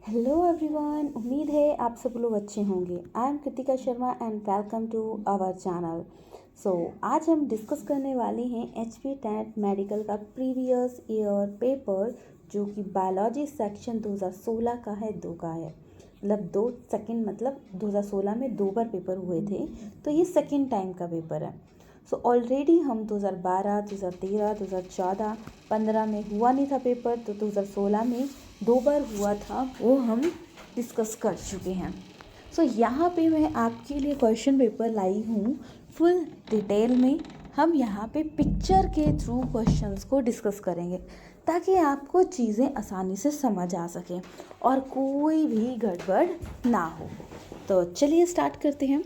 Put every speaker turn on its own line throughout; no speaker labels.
Hello everyone, उम्मीद है आप सब लोग अच्छे होंगे। I am Kritika Sharma and welcome to our channel. आज हम डिस्कस करने वाले हैं एचपी टेट मेडिकल का प्रीवियस ईयर पेपर, जो कि बायोलॉजी सेक्शन 2016 का है, 2 का है। मतलब 2 सेकेंड, मतलब 2016 में 2 बार पेपर हुए थे, तो ये सेकेंड टाइम का पेपर है। ऑलरेडी हम 2012, 2013, 2014, 15 में हुआ नहीं था पेपर, तो 2016 में 2 बार हुआ था, वो हम डिस्कस कर चुके हैं। यहाँ पे मैं आपके लिए क्वेश्चन पेपर लाई हूँ फुल डिटेल में। हम यहाँ पे पिक्चर के थ्रू क्वेश्चंस को डिस्कस करेंगे ताकि आपको चीज़ें आसानी से समझ आ सकें और कोई भी गड़बड़ ना हो। तो चलिए स्टार्ट करते हैं।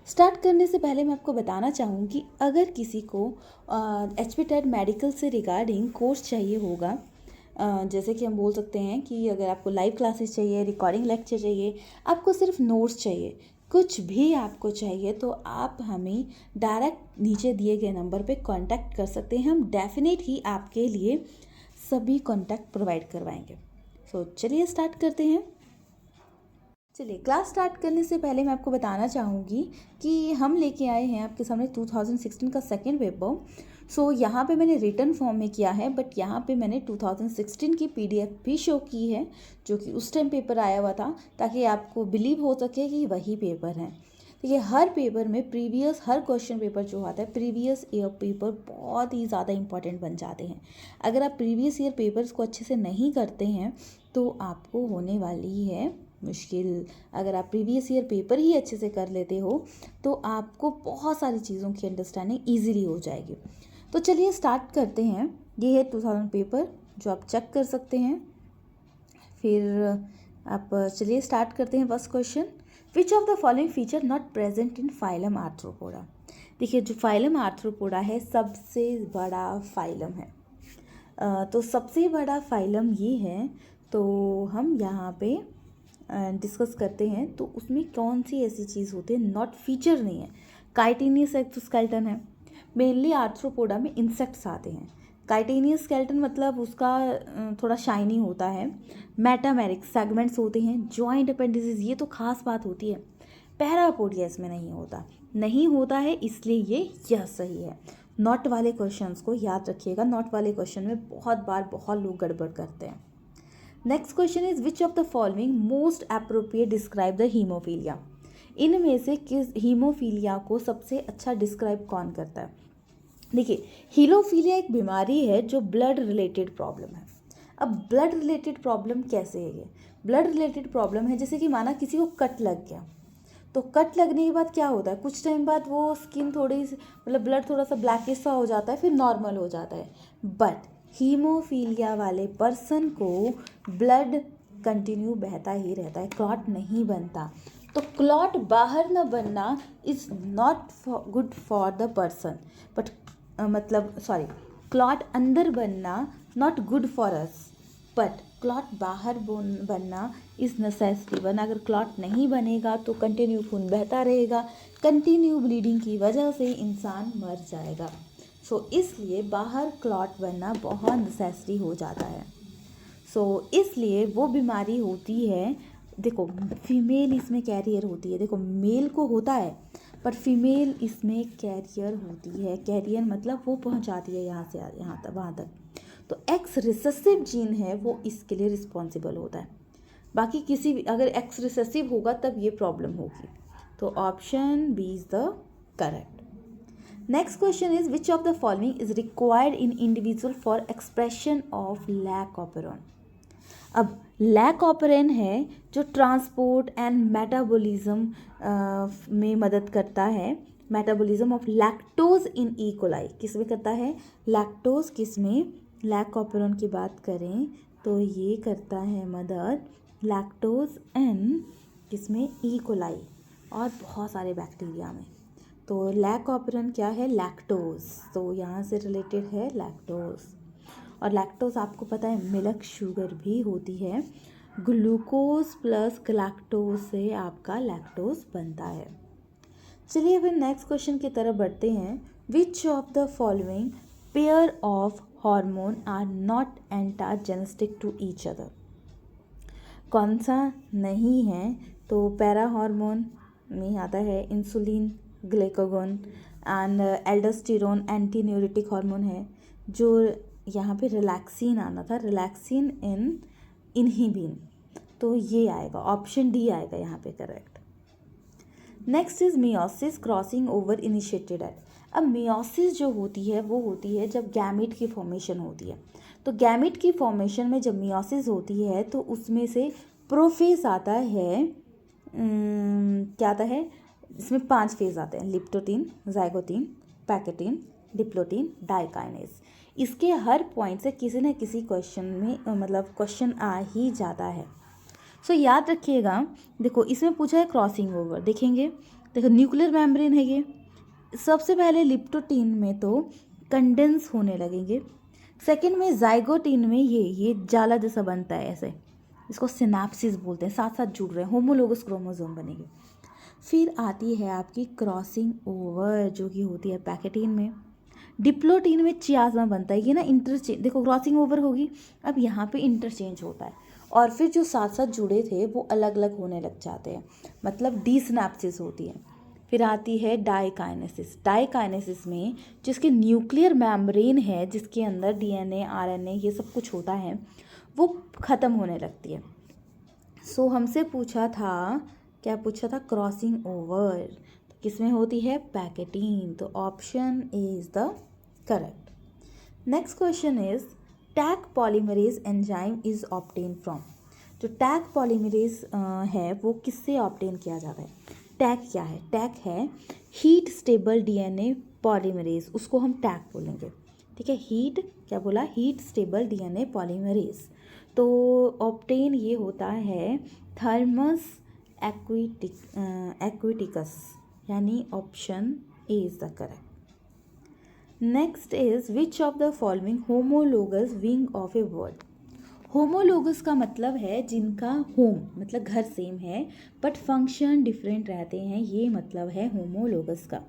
स्टार्ट करने से पहले मैं आपको बताना चाहूँगी, अगर किसी को एचपी टेट मेडिकल से रिगार्डिंग कोर्स चाहिए होगा, जैसे कि हम बोल सकते हैं कि अगर आपको लाइव क्लासेस चाहिए, रिकॉर्डिंग लेक्चर चाहिए, आपको सिर्फ नोट्स चाहिए, कुछ भी आपको चाहिए, तो आप हमें डायरेक्ट नीचे दिए गए नंबर पे कांटेक्ट कर सकते हैं। हम डेफिनेट ही आपके लिए सभी कांटेक्ट प्रोवाइड करवाएंगे। चलिए स्टार्ट करते हैं। चलिए, क्लास स्टार्ट करने से पहले मैं आपको बताना चाहूँगी कि हम लेके आए हैं आपके सामने 2016 का सेकेंड पेपर। यहाँ पे मैंने रिटन फॉर्म में किया है, बट यहाँ पे मैंने 2016 की पीडीएफ भी शो की है, जो कि उस टाइम पेपर आया हुआ था, ताकि आपको बिलीव हो सके कि वही पेपर है। तो ये हर पेपर में हर क्वेश्चन पेपर जो आता है, प्रीवियस ईयर पेपर बहुत ही ज़्यादा इंपॉर्टेंट बन जाते हैं। अगर आप प्रीवियस ईयर पेपर्स को अच्छे से नहीं करते हैं तो आपको होने वाली है मुश्किल। अगर आप प्रीवियस ईयर पेपर ही अच्छे से कर लेते हो तो आपको बहुत सारी चीज़ों की अंडरस्टैंडिंग ईजीली हो जाएगी। तो चलिए स्टार्ट करते हैं। ये है 2000 पेपर, जो आप चेक कर सकते हैं। फिर आप चलिए स्टार्ट करते हैं। First question, which of the following feature not present in phylum arthropoda. देखिए, जो फाइलम आर्थ्रोपोडा है सबसे बड़ा फाइलम है। तो सबसे बड़ा फाइलम ये है, तो हम यहाँ पे डिस्कस करते हैं। तो उसमें कौन सी ऐसी चीज़ होती है नॉट फीचर नहीं है। काइटिनियस एक्सोस्केलेटन है। मेनली आर्थ्रोपोडा में इंसेक्ट्स आते हैं। काइटिनियस स्केलेटन मतलब उसका थोड़ा शाइनी होता है। मेटामेरिक सेगमेंट्स होते हैं। जॉइंट अपेंडिसेस, ये तो खास बात होती है। पैरापोडिया इसमें नहीं होता है, इसलिए यह सही है। नॉट वाले क्वेश्चंस को याद रखिएगा। नॉट वाले क्वेश्चन में बहुत लोग गड़बड़ करते हैं। Next question is which of the following most appropriate describe the haemophilia. इनमें से किस हीमोफीलिया को सबसे अच्छा डिस्क्राइब कौन करता है। देखिए, हीमोफीलिया एक बीमारी है जो ब्लड रिलेटेड प्रॉब्लम है। अब ब्लड रिलेटेड प्रॉब्लम कैसे है ये? ब्लड रिलेटेड प्रॉब्लम है जैसे कि माना किसी को कट लग गया, तो कट लगने के बाद क्या होता है, कुछ टाइम बाद वो स्किन थोड़ी मतलब ब्लड थोड़ा सा ब्लैकिश सा हो जाता है, फिर नॉर्मल हो जाता है। बट हीमोफीलिया वाले पर्सन को ब्लड कंटिन्यू बहता ही रहता है, क्लॉट नहीं बनता। तो क्लॉट बाहर न बनना is not good for the person, but clot अंदर बनना not good for us, but clot बाहर बनना इज़ नेसेसरी। वरना अगर क्लॉट नहीं बनेगा तो कंटिन्यू खून बहता रहेगा, कंटिन्यू ब्लीडिंग की वजह से इंसान मर जाएगा। इसलिए बाहर क्लॉट बनना बहुत नेसेसरी हो जाता है। इसलिए वो बीमारी होती है, देखो फीमेल इसमें कैरियर होती है। देखो मेल को होता है, पर फीमेल इसमें कैरियर होती है। कैरियर मतलब वो पहुंचाती है यहाँ से यहाँ तक, वहाँ तक। तो एक्स रिसेसिव जीन है वो इसके लिए रिस्पॉन्सिबल होता है। बाकी किसी भी, अगर एक्स रिसेसिव होगा तब ये प्रॉब्लम होगी। तो option B is the correct. Next question is which of the following is required in individual for expression of lac operon. अब लैक ऑपरेन है जो ट्रांसपोर्ट एंड मेटाबॉलिज्म में मदद करता है। Metabolism of lactose in E coli किस में करता है? लैक्टोज किस में? लैक ऑपरेन की बात करें तो ये करता है मदद लैक्टोज एन किसमें? ई कोलाई और बहुत सारे बैक्टीरिया में। तो लैक ऑपरेन क्या है? लैक्टोज। तो यहाँ से रिलेटेड है लैक्टोज। और लैक्टोज आपको पता है मिल्क शुगर भी होती है। ग्लूकोज प्लस लैक्टोज से आपका लैक्टोज बनता है। चलिए फिर नेक्स्ट क्वेश्चन की तरफ बढ़ते हैं। Which of the following pair of hormone are not antagonistic to each other. कौन सा नहीं है, तो पैरा हार्मोन में आता है insulin, glucagon and aldosterone anti न्यूरेटिक hormone है। जो यहाँ पे रिलैक्सिन आना था, रिलैक्सिन इन इनहिबिन, तो ये आएगा, ऑप्शन डी आएगा यहाँ पे correct. Next is meiosis crossing over initiated at. अब मियोसिस जो होती है वो होती है जब गैमेट की फॉर्मेशन होती है। तो गैमेट की फॉर्मेशन में जब मियोसिस होती है तो उसमें से प्रोफेज आता है, क्या आता है, इसमें 5 फेज आते हैं, लिप्टोटीन, जाइगोटीन, पैकेटीन, डिप्लोटीन, डाइकाइनेस। इसके हर पॉइंट से किसी न किसी क्वेश्चन में मतलब क्वेश्चन आ ही जाता है। सो याद रखिएगा। देखो इसमें पूछा है क्रॉसिंग ओवर, देखेंगे, देखो न्यूक्लियर मेम्ब्रेन है ये। सबसे पहले लिप्टोटीन में तो कंडेंस होने लगेंगे, सेकंड में जाइगोटीन में ये जाला जैसा बनता है ऐसे, इसको सिनेप्सिस बोलते हैं, साथ साथ जुड़ रहे हैं, होमोलोगस क्रोमोसोम बनेंगे। फिर आती है आपकी क्रॉसिंग ओवर जो कि होती है पैकेटीन में। डिप्लोटीन में चियाज़मा बनता है, ये ना इंटरचेंज, देखो क्रॉसिंग ओवर होगी, अब यहाँ पे इंटरचेंज होता है और फिर जो साथ साथ जुड़े थे वो अलग अलग होने लग जाते हैं, मतलब डीसिनेप्सिस होती है। फिर आती है डाइकाइनेसिस। डाइकाइनेसिस में जिसके न्यूक्लियर मेम्ब्रेन है, जिसके अंदर डीएनए, आरएनए ये सब कुछ होता है, वो ख़त्म होने लगती है। सो हमसे पूछा था, क्या पूछा था, क्रॉसिंग ओवर, तो किस में होती है, पैकेटीन, तो option is the correct. Next question is tag polymerase enzyme is obtain from. जो टैग पॉलीमरेज है वो किससे ऑब्टेन किया जाता है। टैग क्या है, टैग है हीट स्टेबल डीएनए पॉलीमरेज, उसको हम टैग बोलेंगे, ठीक है। हीट क्या बोला, हीट स्टेबल डीएनए पॉलीमरेज। तो ऑब्टेन ये होता है थर्मस एक्विटिकस, यानी option A is the correct. Next is which of the following homologous wing of A bird. Homologous का मतलब है जिनका होम मतलब घर सेम है बट फंक्शन डिफरेंट रहते हैं, ये मतलब है होमोलोगस का।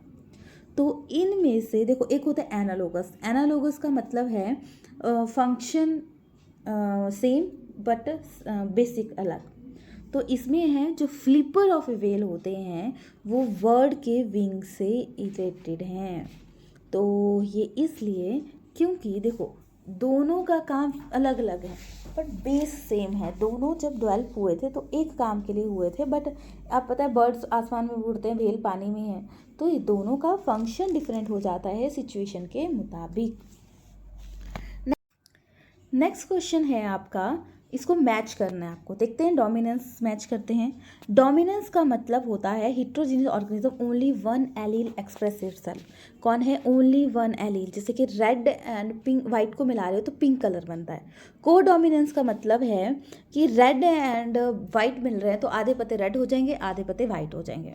तो इनमें से देखो एक होता है एनालोगस। एनालोगस का मतलब है फंक्शन सेम बट बेसिक अलग। तो इसमें है जो फ्लिपर ऑफ ए व्हेल होते हैं वो बर्ड के विंग से रिलेटेड हैं। तो ये इसलिए क्योंकि देखो दोनों का काम अलग अलग है बट बेस सेम है। दोनों जब डेवलप हुए थे तो एक काम के लिए हुए थे, बट आप पता है बर्ड्स आसमान में उड़ते हैं, व्हेल पानी में है, तो ये दोनों का फंक्शन डिफरेंट हो जाता है सिचुएशन के मुताबिक। नेक्स्ट क्वेश्चन है आपका, इसको मैच करना है आपको, देखते हैं डोमिनेंस मैच करते हैं। डोमिनेंस का मतलब होता है heterogeneous organism only one allele express itself. कौन है, ओनली वन एलील, जैसे कि रेड एंड पिंक, वाइट को मिला रहे हो तो पिंक कलर बनता है। को डोमिनेंस का मतलब है कि रेड एंड वाइट मिल रहे हैं तो आधे पत्ते रेड हो जाएंगे, आधे पत्ते वाइट हो जाएंगे।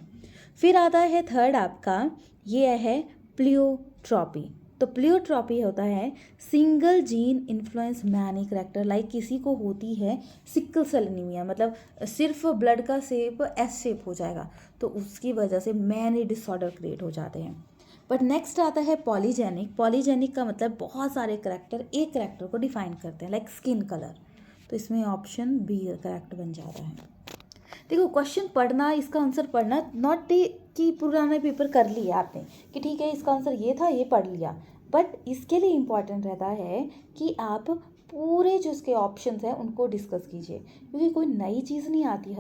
फिर आता है थर्ड आपका, ये है प्लियोट्रॉपी। तो प्लियोट्रॉपी होता है single gene influence many character, like किसी को होती है सिकल सेल एनीमिया, मतलब सिर्फ ब्लड का शेप एस शेप हो जाएगा, तो उसकी वजह से मैनी डिसऑर्डर क्रिएट हो जाते हैं। बट नेक्स्ट आता है पॉलीजेनिक। पॉलीजेनिक का मतलब बहुत सारे करेक्टर एक करेक्टर को डिफाइन करते हैं, लाइक स्किन कलर। तो इसमें ऑप्शन बी करेक्ट बन जाता है। देखो क्वेश्चन पढ़ना, इसका आंसर पढ़ना, नॉट कि पुराने पेपर कर लिया आपने कि ठीक है इसका आंसर ये था, ये पढ़ लिया, बट इसके लिए इम्पॉर्टेंट रहता है कि आप पूरे जो इसके ऑप्शंस हैं उनको डिस्कस कीजिए, क्योंकि कोई नई चीज़ नहीं आती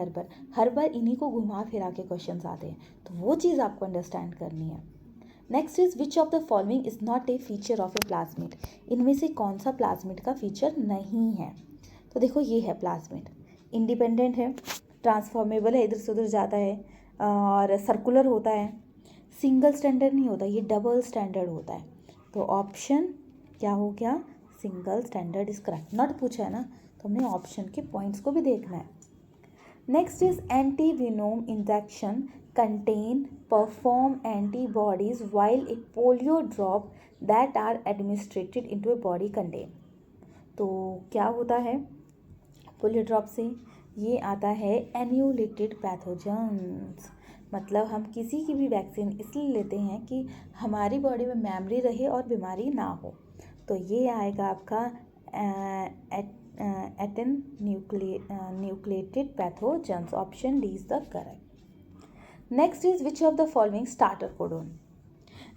हर बार इन्हीं को घुमा फिरा के क्वेश्चंस आते हैं, तो वो चीज़ आपको अंडरस्टैंड करनी है। Next is which of the following is not A feature of A plasmid. इनमें से कौन सा प्लाज्मिड का फीचर नहीं है। तो देखो ये है प्लाज्मिड, इंडिपेंडेंट है, ट्रांसफॉर्मेबल है, इधर से उधर जाता है, और सर्कुलर होता है, सिंगल स्टैंडर्ड नहीं होता, ये डबल स्टैंडर्ड होता है। तो ऑप्शन क्या हो गया, single standard is correct. Not पूछा है ना, तो हमने ऑप्शन के पॉइंट्स को भी देखना है। Next is anti venom injection contain perform antibodies while a polio drop that are administrated into a body contain. तो क्या होता है पोलियो ड्रॉप से, ये आता है एन्यूलेटेड पैथोजेंस, मतलब हम किसी की भी वैक्सीन इसलिए लेते हैं कि हमारी बॉडी में मेमोरी रहे और बीमारी ना हो। तो ये आएगा आपका nucleated pathogens. Option D is the correct. Next is which of the following starter codon.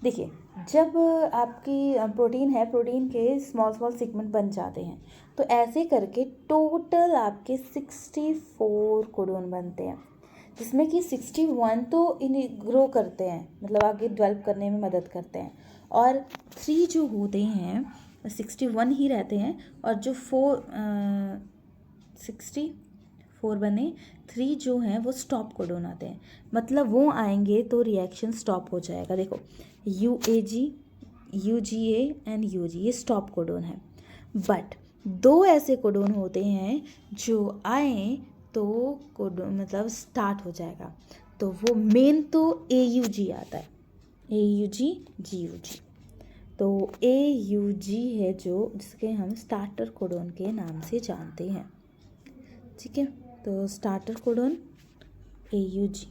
देखिए, जब आपकी प्रोटीन है, प्रोटीन के स्मॉल स्मॉल सीक्वेंस बन जाते हैं, तो ऐसे करके टोटल आपके 64 कोडोन बनते हैं, जिसमें कि 61 तो इन्हें ग्रो करते हैं, मतलब आगे डेवलप करने में मदद करते हैं, और 3 जो होते हैं 61 ही रहते हैं, और जो 64 बने 3 जो हैं वो स्टॉप कोडोन आते हैं. मतलब वो आएंगे तो रिएक्शन स्टॉप हो जाएगा. देखो, UAG, UGA एंड UG ये स्टॉप कोडोन है. बट 2 ऐसे कोडोन होते हैं जो आए तो कोडोन मतलब स्टार्ट हो जाएगा. तो वो मेन तो AUG आता है, AUG, GUG. तो AUG है जो जिसके हम स्टार्टर कोडोन के नाम से जानते हैं. ठीक है, तो स्टार्टर कोडोन AUG.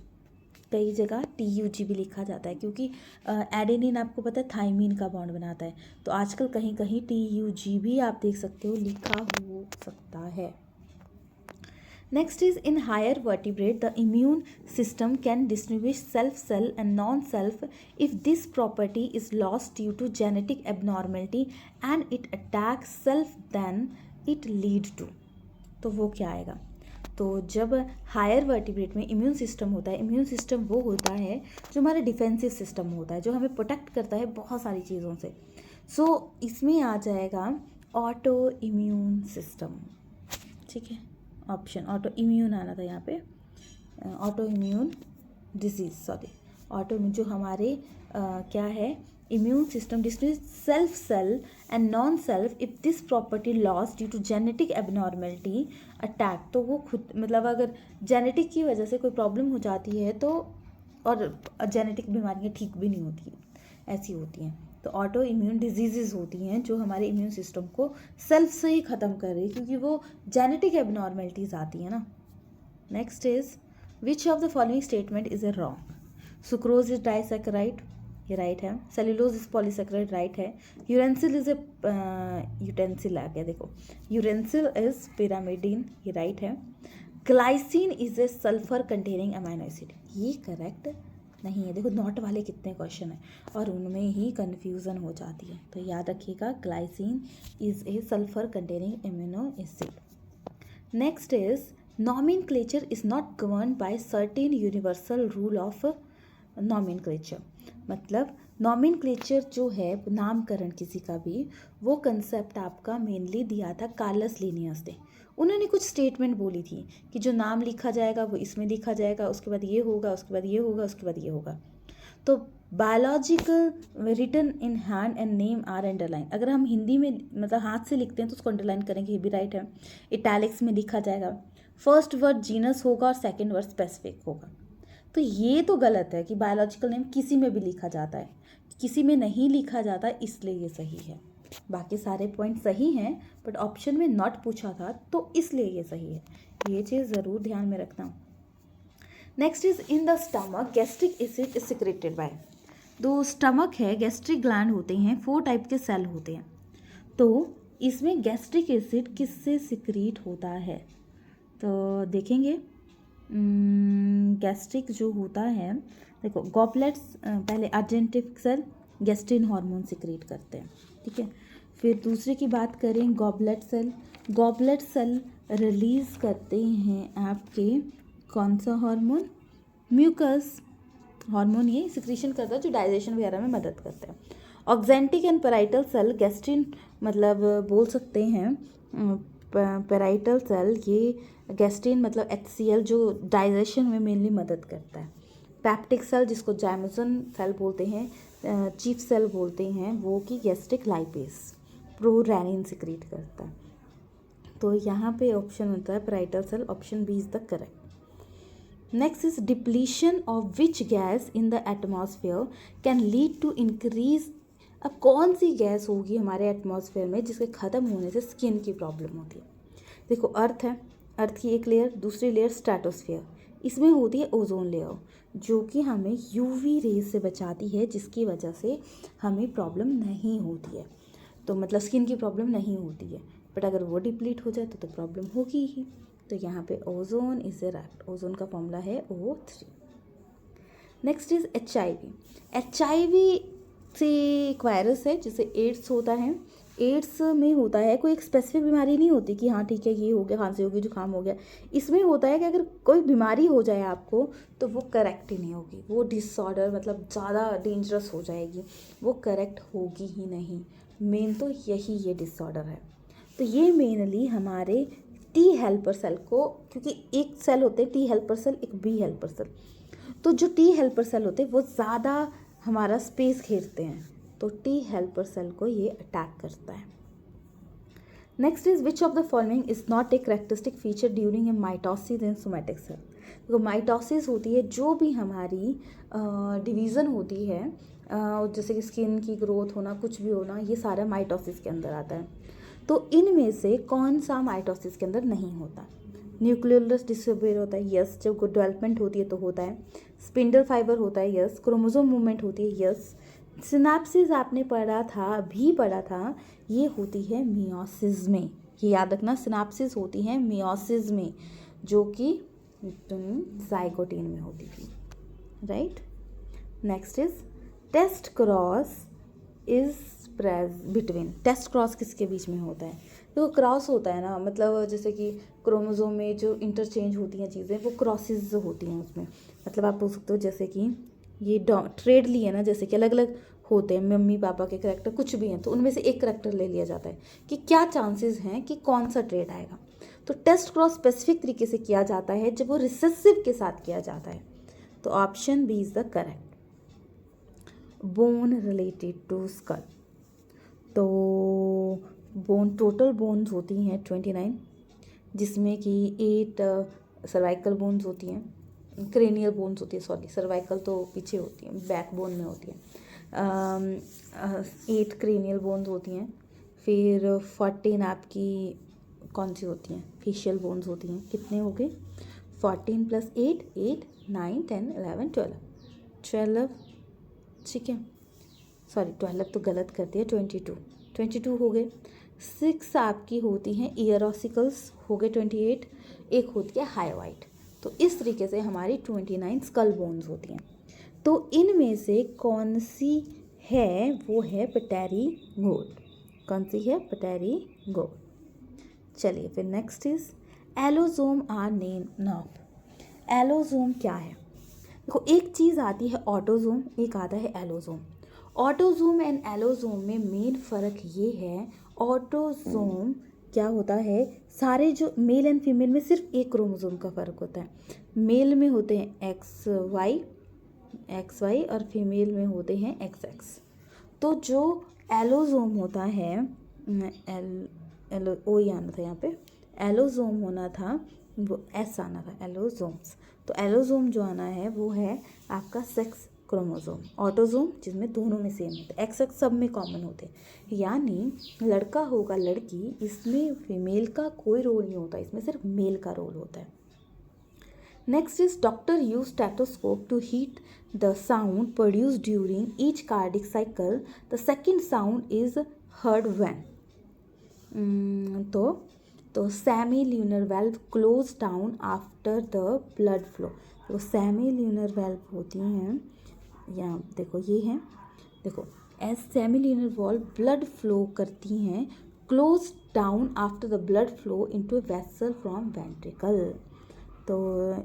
कई जगह TUG भी लिखा जाता है, क्योंकि एडेनिन आपको पता है थाइमीन का बॉन्ड बनाता है, तो आजकल कहीं कहीं TUG भी आप देख सकते हो लिखा हो सकता है. Next is in higher vertebrate, the immune system can distinguish self cell and non-self if this property is lost due to genetic abnormality and it attacks self, then it lead to. तो वो क्या आएगा? तो जब higher vertebrate में immune system होता है, immune system वो होता है जो हमारा डिफेंसिव सिस्टम होता है, जो हमें प्रोटेक्ट करता है बहुत सारी चीज़ों से. सो इसमें आ जाएगा ऑटो इम्यून सिस्टम. ठीक है, ऑप्शन ऑटो इम्यून आना था यहाँ पे, auto immune disease, sorry auto जो हमारे क्या है immune system destroys self cell and non self if this property loss due to genetic abnormality attack. तो वो खुद मतलब अगर जेनेटिक की वजह से कोई प्रॉब्लम हो जाती है तो, और जेनेटिक बीमारियाँ ठीक भी नहीं होती, ऐसी होती हैं. तो ऑटो इम्यून डिजीज़ होती हैं जो हमारे इम्यून सिस्टम को सेल्फ से ही ख़त्म कर रही है, क्योंकि वो जेनेटिक एबनॉर्मेलिटीज़ आती हैं ना. Next is which of the following statement is a wrong. Sucrose is disaccharide, ये राइट है. सेल्यूलोज इज पॉलीसैकेराइड, राइट है. यूरेंसिल इज ए यूटेंसिल आ गया, देखो यूरेंसिल इज पिरामिडीन, ये राइट है. Glycine is a sulphur containing amino acid, ये correct नहीं है. देखो नॉट वाले कितने क्वेश्चन हैं और उनमें ही कन्फ्यूज़न हो जाती है, तो याद रखिएगा glycine is a sulphur containing amino acid. Next is nomenclature is not govern by certain universal rule of nomenclature. मतलब नॉमेनक्लेचर जो है नामकरण किसी का भी, वो कंसेप्ट आपका मेनली दिया था कार्लस लिनियस ने. उन्होंने कुछ स्टेटमेंट बोली थी कि जो नाम लिखा जाएगा वो इसमें लिखा जाएगा, उसके बाद ये होगा, उसके बाद ये होगा, उसके बाद ये होगा. तो biological written in hand and name are underline. अगर हम हिंदी में मतलब हाथ से लिखते हैं तो उसको अंडरलाइन करेंगे, ये भी राइट है. इटैलिक्स में लिखा जाएगा. फर्स्ट वर्ड जीनस होगा और सेकेंड वर्ड स्पेसिफिक होगा. तो ये तो गलत है कि बायोलॉजिकल नेम किसी में भी लिखा जाता है, किसी में नहीं लिखा जाता, इसलिए ये सही है. बाकी सारे पॉइंट सही हैं, बट ऑप्शन में नॉट पूछा था तो इसलिए ये सही है. ये चीज़ ज़रूर ध्यान में रखना. Next is in the stomach gastric acid is secreted by. जो स्टमक है, गैस्ट्रिक ग्लैंड होते हैं, 4 टाइप के सेल होते हैं. तो इसमें गैस्ट्रिक एसिड किससे सिक्रीट होता है, तो देखेंगे. गैस्ट्रिक जो होता है, देखो गॉबलेट्स पहले अर्जेंटिक सेल गैस्ट्रिन हार्मोन सिक्रीट करते हैं. ठीक है, फिर दूसरे की बात करें goblet cell. Goblet cell release करते हैं आपके कौन सा हार्मोन, म्यूकस हार्मोन, ये सिक्रीशन करता है जो डाइजेशन वगैरह में मदद करता है. Oxyntic and parietal cell gastrin मतलब बोल सकते हैं पेराइटल सेल, ये गैस्ट्रिन मतलब HCl जो डाइजेशन में मेनली मदद करता है. पैप्टिक सेल जिसको जैमसन सेल बोलते हैं, चीफ सेल बोलते हैं, वो कि गैस्ट्रिक लाइपेज प्रोरैनिन सिक्रीट करता है. तो यहाँ पे ऑप्शन होता है parietal cell. Option B is the correct. Next is depletion of which gas in the atmosphere can lead to increase. अब कौन सी गैस होगी हमारे एटमॉस्फेयर में जिसके ख़त्म होने से स्किन की प्रॉब्लम होती है. देखो अर्थ है, अर्थ की एक लेयर, दूसरी लेयर स्ट्रेटोस्फेयर, इसमें होती है ओजोन लेयर जो कि हमें UV रेज से बचाती है, जिसकी वजह से हमें प्रॉब्लम नहीं होती है. तो मतलब स्किन की प्रॉब्लम नहीं होती है. बट अगर वो डिप्लीट हो जाए तो प्रॉब्लम होगी ही। तो यहाँ पे ozone is a rat, ozone का फॉर्मूला है O3। नेक्स्ट इज HIV से एक वायरस है जिसे एड्स होता है। एड्स में होता है, कोई एक स्पेसिफिक बीमारी नहीं होती कि हाँ ठीक है ये हो गया, खांसी हो गई, जुकाम हो गया। इसमें होता है कि अगर कोई बीमारी हो जाए आपको तो वो करेक्ट ही नहीं होगी, वो डिसऑर्डर मतलब ज़्यादा डेंजरस हो जाएगी, वो करेक्ट होगी ही नहीं। मेन तो यही ये डिसऑर्डर है। तो ये मेनली हमारे टी हेल्पर सेल को, क्योंकि एक सेल होते हैं टी हेल्पर सेल, एक बी हेल्पर सेल, तो जो टी हेल्पर सेल होते हैं वो ज़्यादा हमारा स्पेस घेरते हैं, तो टी हेल्पर सेल को ये अटैक करता है। Next is which of the following is not a characteristic feature during a mitosis in somatic cell. तो माइटोसिस होती है जो भी हमारी डिवीज़न होती है, जैसे कि स्किन की ग्रोथ होना, कुछ भी होना, ये सारा माइटोसिस के अंदर आता है। तो इनमें से कौन सा माइटोसिस के अंदर नहीं होता? न्यूक्लियोलस डिसअपियर होता है, यस। जब डेवलपमेंट होती है तो होता है। स्पिंडल फाइबर होता है, यस। क्रोमोसोम मूवमेंट होती है, यस। सिनेप्सिस आपने पढ़ा था, ये होती है मियोसिस में। ये याद रखना, सिनेप्सिस होती है मियोसिस में, जो कि जाइगोटीन में होती थी, right. Next is test cross is between. Test cross किसके बीच में होता है? तो क्रॉस होता है ना, मतलब जैसे कि क्रोमोसोम में जो इंटरचेंज होती हैं चीज़ें, वो क्रॉसेस होती हैं उसमें। मतलब आप बोल सकते हो जैसे कि ये ट्रेड लिए ना, जैसे कि अलग अलग होते हैं, मम्मी पापा के करैक्टर कुछ भी हैं, तो उनमें से एक करैक्टर ले लिया जाता है कि क्या चांसेस हैं कि कौन सा ट्रेड आएगा। तो टेस्ट क्रॉस स्पेसिफिक तरीके से किया जाता है जब वो रिसेसिव के साथ किया जाता है। तो option B is the correct. Bone related to skull, तो बोन, टोटल बोन्स होती हैं 29, जिसमें कि 8 सर्वाइकल बोन्स होती हैं, क्रेनियल बोन्स होती है, सॉरी सर्वाइकल तो पीछे होती है, बैक बोन में होती है। 8 क्रेनियल बोन्स होती हैं, फिर 14 आपकी कौन सी होती हैं? फेशियल बोन्स होती हैं। कितने हो गए? 14 + 8, 8, 9, 10, 11, 12, ठीक है, सॉरी 12 तो गलत कर दिया, 22 हो गए। 6 आपकी होती हैं ईयरोसिकल्स, हो गए 28, एक होती है हाइवाइट। तो इस तरीके से हमारी 29 स्कल बोन्स होती हैं। तो इनमें से कौन सी है? वो है पटेरीगोल्ड। कौन सी है? पटेरीगोल्ड। चलिए फिर next is allosome are name of. Allosome क्या है? देखो, एक चीज़ आती है ऑटोसोम, एक आता है एलोसोम। ऑटोसोम एंड एलोसोम में मेन फ़र्क ये है, ऑटोसोम क्या होता है, सारे जो मेल एंड फीमेल में सिर्फ एक क्रोमोसोम का फ़र्क होता है। मेल में होते हैं XY और फीमेल में होते हैं XX। तो जो एलोसोम होता है, ओ ही आना था यहाँ पे, एलोसोम होना था, वो S आना था, एलोसोम्स। तो एलोसोम जो आना है वो है आपका सेक्स क्रोमोसोम। ऑटोसोम जिसमें दोनों में सेम होते हैं, XX सब में कॉमन होते हैं, यानी लड़का होगा लड़की, इसमें फीमेल का कोई रोल नहीं होता, इसमें सिर्फ मेल का रोल होता है। Next is doctor use stethoscope to heat the sound produce during each cardiac cycle, the second sound is heard when. तो semi lunar valve close down after the blood flow. तो semi lunar valve होती हैं, या देखो ये है, देखो semi lunar valve blood flow करती हैं, close down after the blood flow into a vessel from ventricle. तो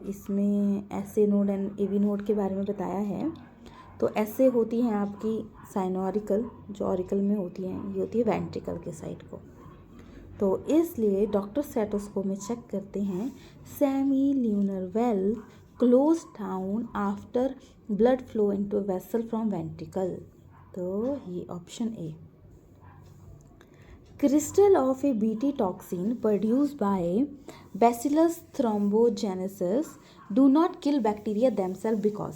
इसमें ऐसे नोड एंड एवी नोड के बारे में बताया है। तो ऐसे होती हैं आपकी साइनोरिकल, जो ऑरिकल में होती हैं, ये होती है वेंट्रिकल के साइड को। तो इसलिए डॉक्टर स्टेथोस्कोप में चेक करते हैं semi lunar valve close down after blood flow into vessel from ventricle. तो ये option A. Crystal of a BT toxin produced by bacillus thrombogenesis do not kill bacteria themselves because.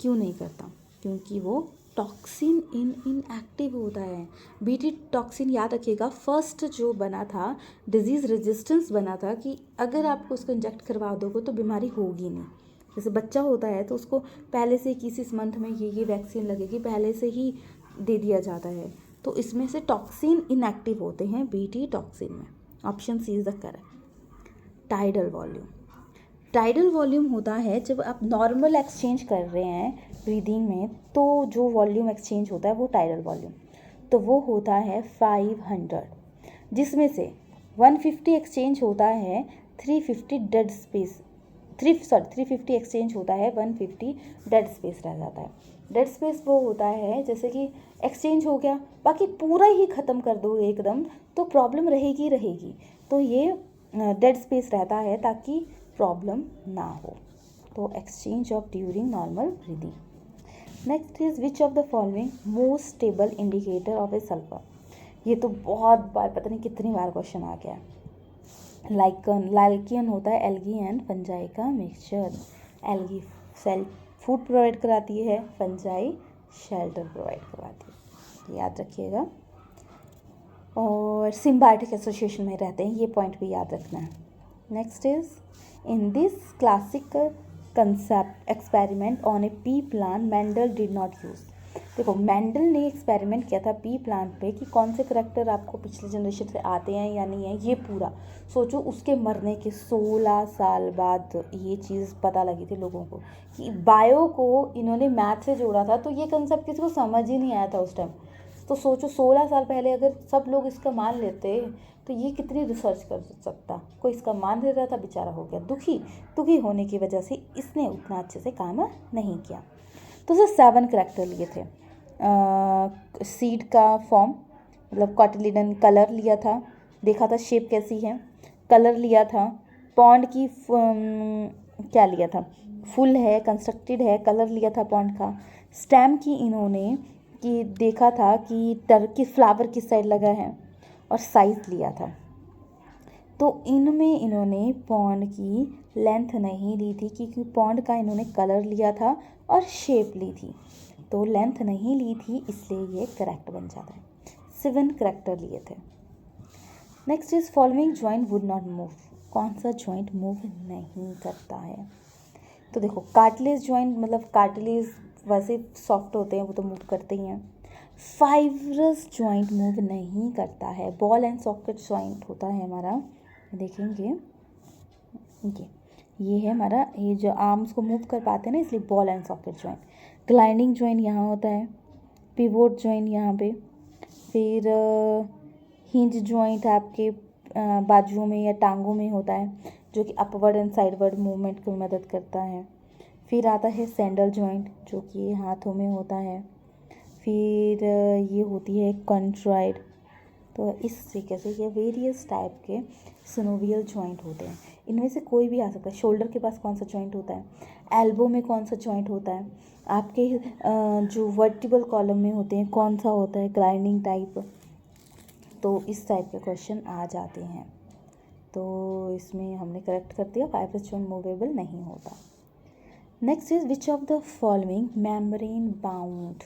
क्यों नहीं करता? क्योंकि वो टॉक्सिन इनएक्टिव होता है। BT toxin याद रखिएगा, फर्स्ट जो बना था डिजीज़ रेजिस्टेंस बना था, कि अगर आपको उसको इंजेक्ट करवा दोगे तो बीमारी होगी नहीं। जैसे बच्चा होता है तो उसको पहले से किसी मंथ में ये वैक्सीन लगेगी, पहले से ही दे दिया जाता है। तो इसमें से टॉक्सिन इनएक्टिव होते हैं बीटी टॉक्सिन में। Option C is the correct. Tidal volume, tidal volume होता है जब आप नॉर्मल एक्सचेंज कर रहे हैं ब्रीदिंग में, तो जो वॉल्यूम एक्सचेंज होता है वो टाइडल वॉल्यूम, तो वो होता है 500, जिसमें से 150 एक्सचेंज होता है 350 डेड स्पेस 350 एक्सचेंज होता है 150 डेड स्पेस रह जाता है। डेड स्पेस वो होता है जैसे कि एक्सचेंज हो गया, बाकी पूरा ही ख़त्म कर दो एकदम तो प्रॉब्लम रहेगी रहेगी, तो ये डेड स्पेस रहता है ताकि प्रॉब्लम ना हो। तो exchange of during normal breathing. Next is which of the following most stable indicator of A sulphur. ये तो बहुत बार, पता नहीं कितनी बार क्वेश्चन आ गया है। लाइकियन होता है एल्गी एंड फंजाई का mixture. Algae cell food provide कराती है, फंजाई शेल्टर प्रोवाइड करवाती है, याद रखिएगा। और सिम्बायोटिक एसोसिएशन में रहते हैं, ये पॉइंट भी याद रखना है। Next is in this classic concept experiment on A P plant Mendel did not use. देखो मेंडल ने एक्सपेरिमेंट किया था पी प्लांट पे कि कौन से करैक्टर आपको पिछले जनरेशन से आते हैं या नहीं है, ये पूरा सोचो। उसके मरने के 16 साल बाद ये चीज़ पता लगी थी लोगों को कि बायो को इन्होंने मैथ से जोड़ा था, तो ये कंसेप्ट किसी को समझ ही नहीं आया था उस टाइम। तो सोचो 16 साल पहले अगर सब लोग इसका मान लेते तो ये कितनी रिसर्च कर सकता। कोई इसका मान ले रहा था, बेचारा हो गया दुखी होने की वजह से इसने उतना अच्छे से काम नहीं किया। तो उसे 7 करैक्टर लिए थे। सीड का फॉर्म मतलब कॉटिलिडन, कलर लिया था, देखा था शेप कैसी है, कलर लिया था, पॉन्ड की क्या लिया था, फुल है कंस्ट्रक्टेड है, कलर लिया था पॉन्ड का। स्टेम की इन्होंने कि देखा था कि की फ्लावर किस साइड लगा है, और साइज़ लिया था। तो इनमें इन्होंने पॉन्ड की लेंथ नहीं ली थी क्योंकि पॉन्ड का इन्होंने कलर लिया था और शेप ली थी, तो लेंथ नहीं ली थी, इसलिए ये करेक्ट बन जाता है। 7 करेक्टर लिए थे। Next is following joint would not move. कौन सा जॉइंट मूव नहीं करता है? तो देखो कार्टिलेज जॉइंट, मतलब कार्टिलेज वैसे सॉफ्ट होते हैं वो तो मूव करते ही हैं। फाइब्रस जॉइंट मूव नहीं करता है। बॉल एंड सॉकेट जॉइंट होता है हमारा, देखेंगे ये है हमारा, ये जो आर्म्स को मूव कर पाते हैं ना, इसलिए ball and socket joint. Gliding joint यहाँ होता है, पिवोट जॉइंट यहाँ पे, फिर हिंज जॉइंट आपके बाजुओं में या टांगों में होता है जो कि अपवर्ड एंड साइडवर्ड मूवमेंट को मदद करता है। फिर आता है सैंडल जॉइंट जो कि हाथों में होता है। फिर ये होती है कंट्रॉइड। तो इस तरीके से ये वेरियस टाइप के सिनोवियल जॉइंट होते हैं, इनमें से कोई भी आ सकता है। शोल्डर के पास कौन सा जॉइंट होता है, एल्बो में कौन सा जॉइंट होता है, आपके जो वर्टिबल कॉलम में होते हैं कौन सा होता है, ग्लाइडिंग टाइप। तो इस टाइप के क्वेश्चन आ जाते हैं, तो इसमें हमने करेक्ट कर दिया, फाइब्रस जॉइंट मूवेबल नहीं होता। Next is which of the following membrane bound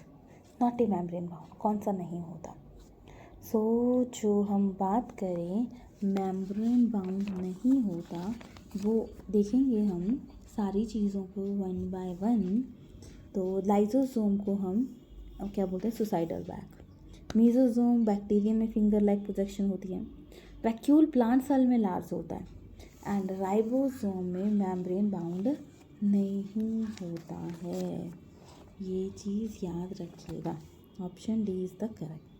not a membrane bound, कौन सा नहीं होता। सो जो हम बात करें मेम्ब्रेन बाउंड नहीं होता, वो देखेंगे हम सारी चीज़ों को वन बाय वन। तो लाइसोसोम को हम अब क्या बोलते हैं, सुसाइडल बैग। मीजोसोम बैक्टीरियम में फिंगर लाइक प्रोजेक्शन होती है। वैक्यूल प्लांट सेल में लार्ज होता है। एंड राइबोसोम में मेम्ब्रेन बाउंड नहीं होता है। ये चीज़ याद रखिएगा। Option D is the correct.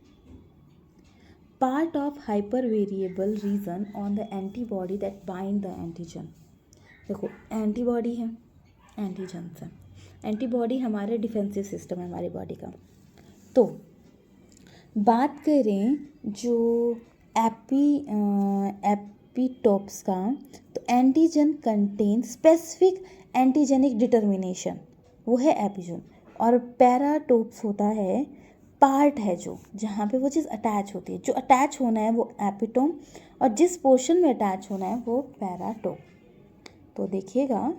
Part of hyper variable region on the antibody that bind the antigen. देखो एंटीबॉडी है, एंटीजन्स है। एंटीबॉडी हमारे डिफेंसिव सिस्टम है हमारी बॉडी का। तो बात करें जो एपिटोप्स का, तो antigen contain specific antigenic determination, वो है एपिजन। और पैराटोप्स होता है पार्ट है जो जहाँ पे वो चीज़ अटैच होती है, जो अटैच होना है वो एपिटोम, और जिस पोर्शन में अटैच होना है वो पैराटोप। तो देखिएगा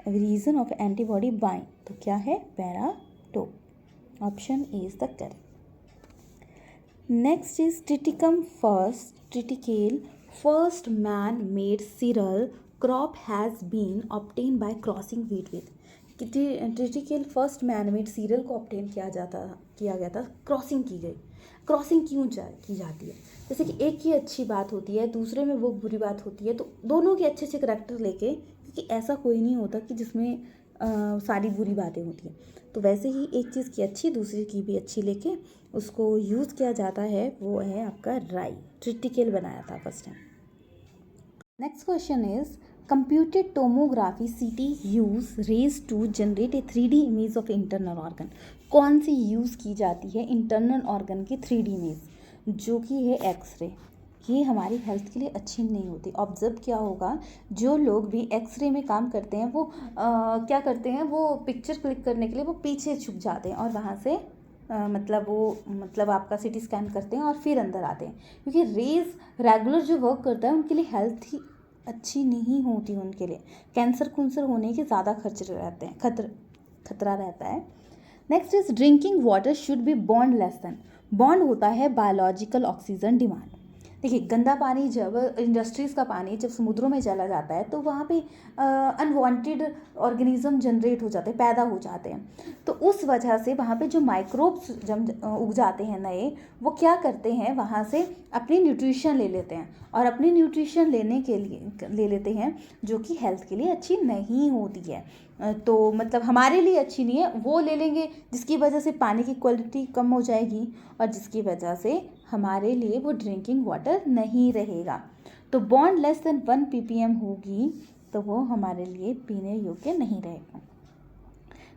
रीजन ऑफ एंटीबॉडी बाइंड, तो क्या है, paratope. Option A is the correct. Next is triticale first man made cereal crop has been obtain by crossing wheat with. कि ट्रिटिकल फर्स्ट मैनमेड सीरियल को ऑब्टेन किया गया था, क्रॉसिंग की गई। क्रॉसिंग क्यों की जाती है? जैसे कि एक की अच्छी बात होती है, दूसरे में वो बुरी बात होती है, तो दोनों के अच्छे अच्छे करैक्टर लेके, क्योंकि ऐसा कोई नहीं होता कि जिसमें सारी बुरी बातें होती हैं, तो वैसे ही एक चीज़ की अच्छी दूसरी की भी अच्छी लेके उसको यूज़ किया जाता है, वो है आपका राई। ट्रिटिकल बनाया था first time. Next question is computed tomography CT use rays to generate a 3D image of internal organ. कौन सी यूज़ की जाती है इंटरनल ऑर्गन की 3D इमेज? जो कि है एक्सरे। ये हमारी हेल्थ के लिए अच्छी नहीं होती। ऑब्जर्व क्या होगा, जो लोग भी एक्सरे में काम करते हैं वो क्या करते हैं, वो पिक्चर क्लिक करने के लिए वो पीछे छुप जाते हैं और वहाँ से मतलब आपका सीटी स्कैन करते हैं और फिर अंदर आते हैं, क्योंकि रेज रेगुलर जो वर्क करता है उनके लिए हेल्थ ही अच्छी नहीं होती। उनके लिए कैंसर होने के ज़्यादा खतरा रहता है। Next is drinking water should be bond less than. Bond होता है बायोलॉजिकल ऑक्सीजन डिमांड। देखिए, गंदा पानी जब इंडस्ट्रीज़ का पानी जब समुद्रों में चला जाता है तो वहाँ पे अनवांटेड ऑर्गेनिज्म जनरेट हो जाते हैं, पैदा हो जाते हैं। तो उस वजह से वहाँ पे जो माइक्रोब्स जब उग जाते हैं नए, वो क्या करते हैं, वहाँ से अपनी न्यूट्रिशन ले लेते हैं और अपनी न्यूट्रिशन लेने के लिए ले लेते हैं जो कि हेल्थ के लिए अच्छी नहीं होती है। तो मतलब हमारे लिए अच्छी नहीं है, वो ले लेंगे जिसकी वजह से पानी की क्वालिटी कम हो जाएगी और जिसकी वजह से हमारे लिए वो ड्रिंकिंग वाटर नहीं रहेगा। तो बॉन्ड लेस देन 1 ppm होगी तो वो हमारे लिए पीने योग्य नहीं रहेगा।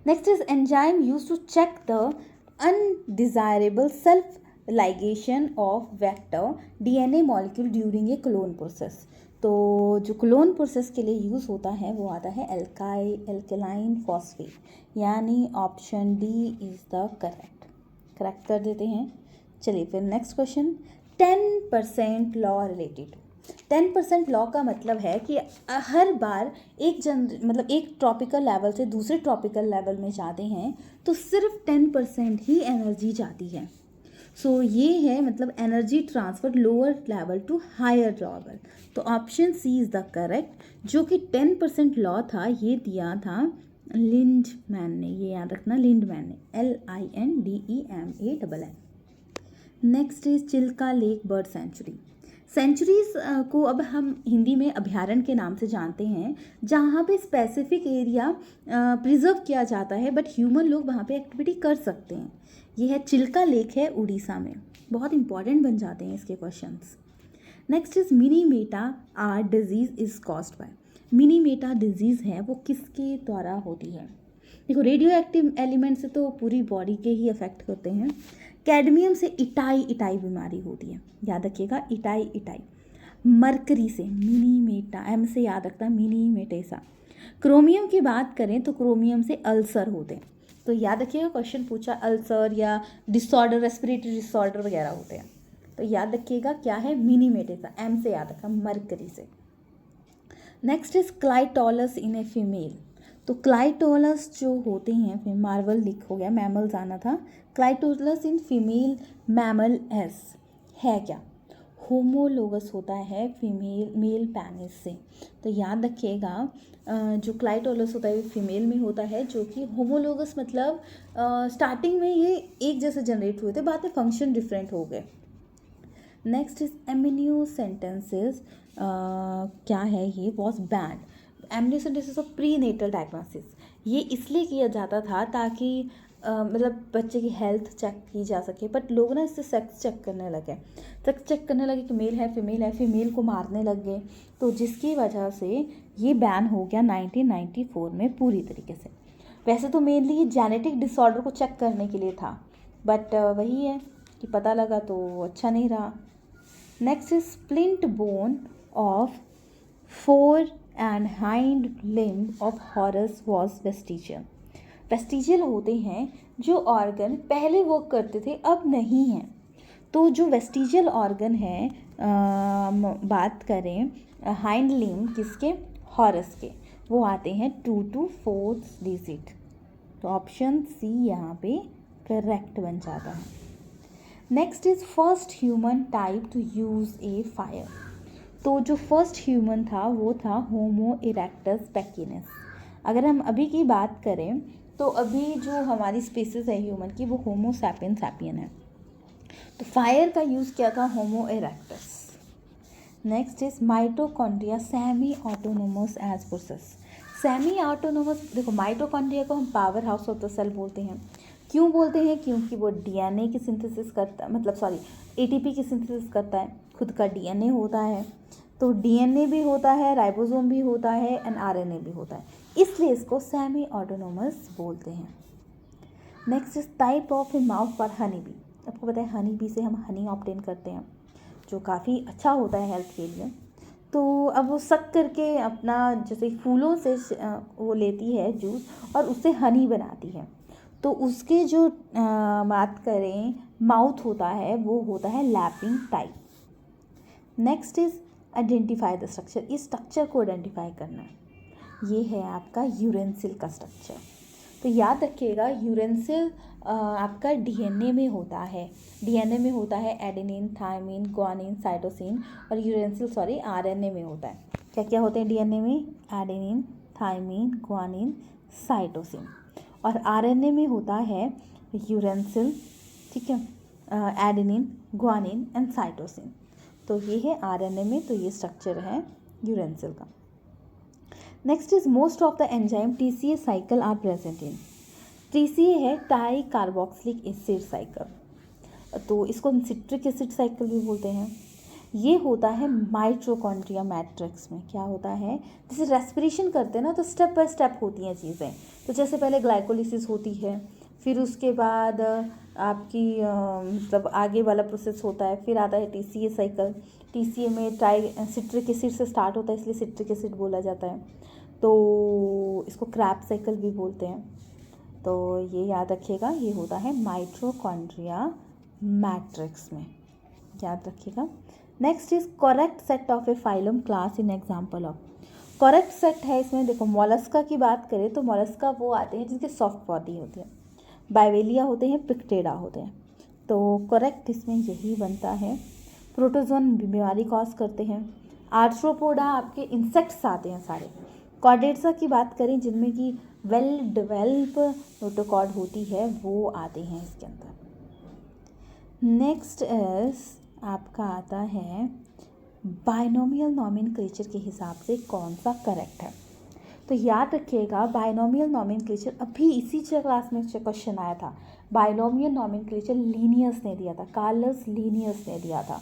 Next is enzyme use to check the undesirable self ligation of vector DNA molecule during a clone process. तो जो क्लोन प्रोसेस के लिए यूज़ होता है वो आता है एल्कलाइन फॉस्फेट, यानी option D is the correct कर देते हैं। चलिए फिर next question, 10% law related. 10% law का मतलब है कि हर बार एक ट्रॉपिकल लेवल से दूसरे ट्रॉपिकल लेवल में जाते हैं तो सिर्फ 10% ही एनर्जी जाती है। सो ये है मतलब energy transfer lower level to higher level. तो option C is the correct, जो कि 10% लॉ था, ये दिया था लिंडमैन ने। ये याद रखना, लिंडमैन ने, LINDEMANN। Next is Chilka lake bird sanctuary. Sanctuaries को अब हम हिंदी में अभयारण्य के नाम से जानते हैं, जहाँ पे स्पेसिफिक एरिया प्रिजर्व किया जाता है बट ह्यूमन लोग वहाँ पे एक्टिविटी कर सकते हैं। ये है चिल्का लेक, है उड़ीसा में। बहुत इंपॉर्टेंट बन जाते हैं इसके questions. Next is Minamata are disease is caused by. Minamata disease है वो किसके द्वारा होती है? देखो, रेडियो एक्टिव एलिमेंट से तो पूरी बॉडी के ही अफेक्ट होते हैं। कैडमियम से इटाई बीमारी होती है, याद रखिएगा, इटाई। मरकरी से मिनी मेटा, एम से याद रखना, मिनी मेटेसा। क्रोमियम की बात करें तो क्रोमियम से अल्सर होते हैं। तो याद रखिएगा, क्वेश्चन पूछा अल्सर या डिसऑर्डर, रेस्पिरेटरी डिसऑर्डर वगैरह होते हैं, तो याद रखिएगा क्या है, मिनी मेटेसा, एम से याद रखा, मरकरी से। Next is clitoris in a female. तो क्लाइटोलस जो होते हैं, फिर मार्वल लिख हो गया, मैमल्स आना था, क्लाइटोलस इन फीमेल मैमल एस है क्या? होमोलोगस होता है फीमेल मेल पेनिस से। तो याद रखिएगा, जो क्लाइटोलस होता है फीमेल में होता है, जो कि होमोलोगस मतलब स्टार्टिंग में ये एक जैसे जनरेट हुए थे, बाद में फंक्शन डिफरेंट हो गए। नेक्स्ट इज एम्नियोसेंटेंसेस, क्या है ये, was banned. Amniocentesis of prenatal diagnosis, ये इसलिए किया जाता था ताकि मतलब बच्चे की हेल्थ चेक की जा सके, बट लोग ना इससे सेक्स चेक करने लगे कि मेल है फीमेल को मारने लग गए, तो जिसकी वजह से ये बैन हो गया 1994 में पूरी तरीके से। वैसे तो मेनली ये जेनेटिक डिसऑर्डर को चेक करने के लिए था, बट वही है कि पता लगा तो अच्छा नहीं रहा। Next is splint bone of four and hind limb of harrows was vestigial. Vestigial होते हैं जो ऑर्गन पहले वर्क करते थे अब नहीं हैं। तो जो वेस्टिजियल ऑर्गन है, बात करें हाइंड लिम्ब किसके, हॉरस के, वो आते हैं 2 to 4 डिजिट। तो ऑप्शन सी यहाँ पे करेक्ट बन जाता है। Next is first human type two use A fire. तो जो फर्स्ट ह्यूमन था वो था होमो इरेक्टस पेकिनस। अगर हम अभी की बात करें तो अभी जो हमारी स्पीसीज है ह्यूमन की वो होमो सैपियन सैपियन है। तो फायर का यूज़ किया था homo erectus. Next is mitochondria semi autonomous as process. Semi autonomous, देखो माइटोकॉन्ड्रिया को हम powerhouse of the cell बोलते हैं। क्यों बोलते हैं? क्योंकि वो डीएनए की सिंथेसिस करता है, मतलब सॉरी एटीपी की सिंथेसिस करता है, खुद का डीएनए होता है। तो डीएनए भी होता है, राइबोसोम भी होता है एंड आरएनए भी होता है, इसलिए इसको सेमी ऑटोनोमस बोलते हैं। Next is type of A mouth for honey bee. आपको पता है हनी बी से हम हनी ऑब्टेन करते हैं जो काफ़ी अच्छा होता है हेल्थ के लिए। तो अब वो सक करके अपना जैसे फूलों से वो लेती है जूस और उससे हनी बनाती है। तो उसके जो बात करें माउथ होता है वो होता है lapping type. Next is identify the structure. इस स्ट्रक्चर को आइडेंटिफाई करना है। ये है आपका यूरेंसिल का स्ट्रक्चर। तो याद रखिएगा यूरेंसिल आपका डीएनए में होता है। डीएनए में होता है एडेनिन, थायमिन, ग्वानिन, साइटोसिन, और यूरेंसिल आरएनए में होता है। क्या क्या होते हैं डीएनए में? Adenine, thymine, guanine, cytosine. और आरएनए में होता है यूरेंसिल, ठीक है, एडेनिन, ग्वानिन एंड साइटोसिन। तो ये है आरएनए में, तो ये स्ट्रक्चर है यूरेंसिल का। Next is most of the enzyme TCA cycle are present in. TCA है टाई कार्बोक्सिलिक एसिड साइकिल, तो इसको हम सिट्रिक एसिड साइकिल भी बोलते हैं। ये होता है माइटोकॉन्ड्रिया मैट्रिक्स में। क्या होता है? जैसे रेस्पिरेशन करते हैं ना, तो स्टेप बाय स्टेप होती हैं चीज़ें। तो जैसे पहले ग्लाइकोलिसिस होती है, फिर उसके बाद आपकी मतलब आगे वाला प्रोसेस होता है, फिर आता है टीसीए साइकिल। टीसीए में टाई सिट्रिक एसिड से स्टार्ट होता है, इसलिए सिट्रिक एसिड बोला जाता है। तो इसको क्रैब साइकिल भी बोलते हैं। तो ये याद रखिएगा, ये होता है माइटोकॉन्ड्रिया मैट्रिक्स में, याद रखिएगा। Next is correct set of A phylum class in example of. Correct set है इसमें, देखो मोलस्का की बात करें तो मोलस्का वो आते हैं जिनके सॉफ्ट बॉडी होती है, बाइवेलिया होते हैं, पिक्टेडा होते हैं। तो करेक्ट इसमें यही बनता है। प्रोटोजोन बीमारी कॉज करते हैं। आर्थ्रोपोडा आपके इंसेक्ट्स आते हैं सारे। कॉर्डेट्सा की बात करें जिनमें कि वेल डेवलप नोटोकॉर्ड होती है, वो आते हैं इसके अंदर। नेक्स्ट इज आपका आता है बाइनोमियल नॉमेनक्लेचर के हिसाब से कौन सा करेक्ट है। तो याद रखिएगा बाइनोमियल नॉमेनक्लेचर अभी इसी क्लास में क्वेश्चन आया था। बाइनोमियल नॉमेनक्लेचर लीनियस ने दिया था, कार्लस लीनियस ने दिया था।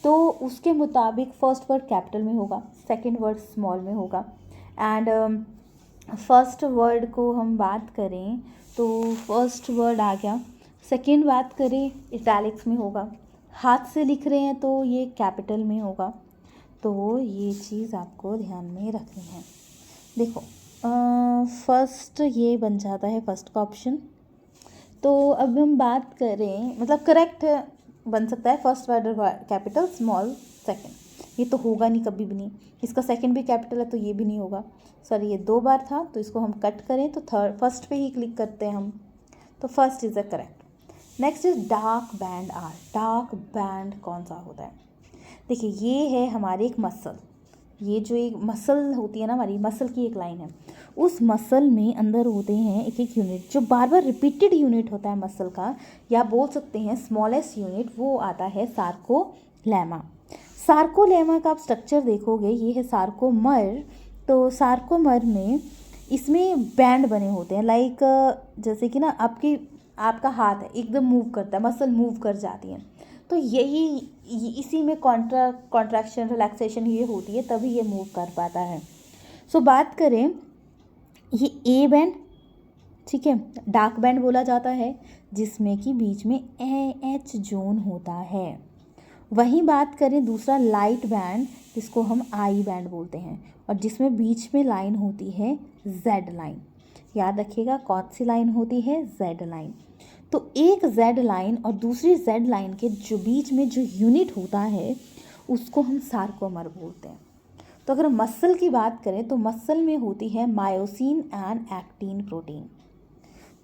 तो उसके मुताबिक फर्स्ट वर्ड कैपिटल में होगा, सेकंड वर्ड स्मॉल में होगा, एंड फर्स्ट वर्ड को हम बात करें तो फर्स्ट वर्ड आ गया, सेकंड बात करें इटैलिक्स में होगा, हाथ से लिख रहे हैं तो ये कैपिटल में होगा। तो ये चीज़ आपको ध्यान में रखनी है। देखो फर्स्ट ये बन जाता है फर्स्ट का ऑप्शन। तो अब हम बात करें, मतलब करेक्ट बन सकता है first word capital, small second. ये तो होगा नहीं, कभी भी नहीं। इसका सेकंड भी कैपिटल है तो ये भी नहीं होगा। सॉरी, ये 2 बार था तो इसको हम कट करें तो फर्स्ट पे ही क्लिक करते हैं हम। तो first is the correct. Next is dark band are. Dark band कौन सा होता है? देखिए ये है हमारे एक मसल, ये जो एक मसल होती है ना, हमारी मसल की एक लाइन है, उस मसल में अंदर होते हैं एक एक यूनिट जो बार बार रिपीटेड यूनिट होता है मसल का, या बोल सकते हैं स्मॉलेस्ट यूनिट, वो आता है सार्कोलेमा। सार्कोलेमा का आप स्ट्रक्चर देखोगे, ये है सार्कोमर। तो सार्कोमर में इसमें बैंड बने होते हैं, लाइक जैसे कि ना आपका हाथ है एकदम मूव करता है, मसल मूव कर जाती है, तो यही इसी में कॉन्ट्रैक्शन रिलैक्सेशन ये होती है, तभी ये मूव कर पाता है। सो बात करें ये ए बैंड, ठीक है, डार्क बैंड बोला जाता है जिसमें कि बीच में एच जोन होता है। वहीं बात करें दूसरा लाइट बैंड जिसको हम आई बैंड बोलते हैं, और जिसमें बीच में लाइन होती है जेड लाइन। याद रखिएगा कौन सी लाइन होती है? Z line. तो एक जेड लाइन और दूसरी जेड लाइन के जो बीच में जो यूनिट होता है उसको हम सार्कोमर बोलते हैं। तो अगर मसल की बात करें तो मसल में होती है मायोसिन एंड एक्टिन प्रोटीन।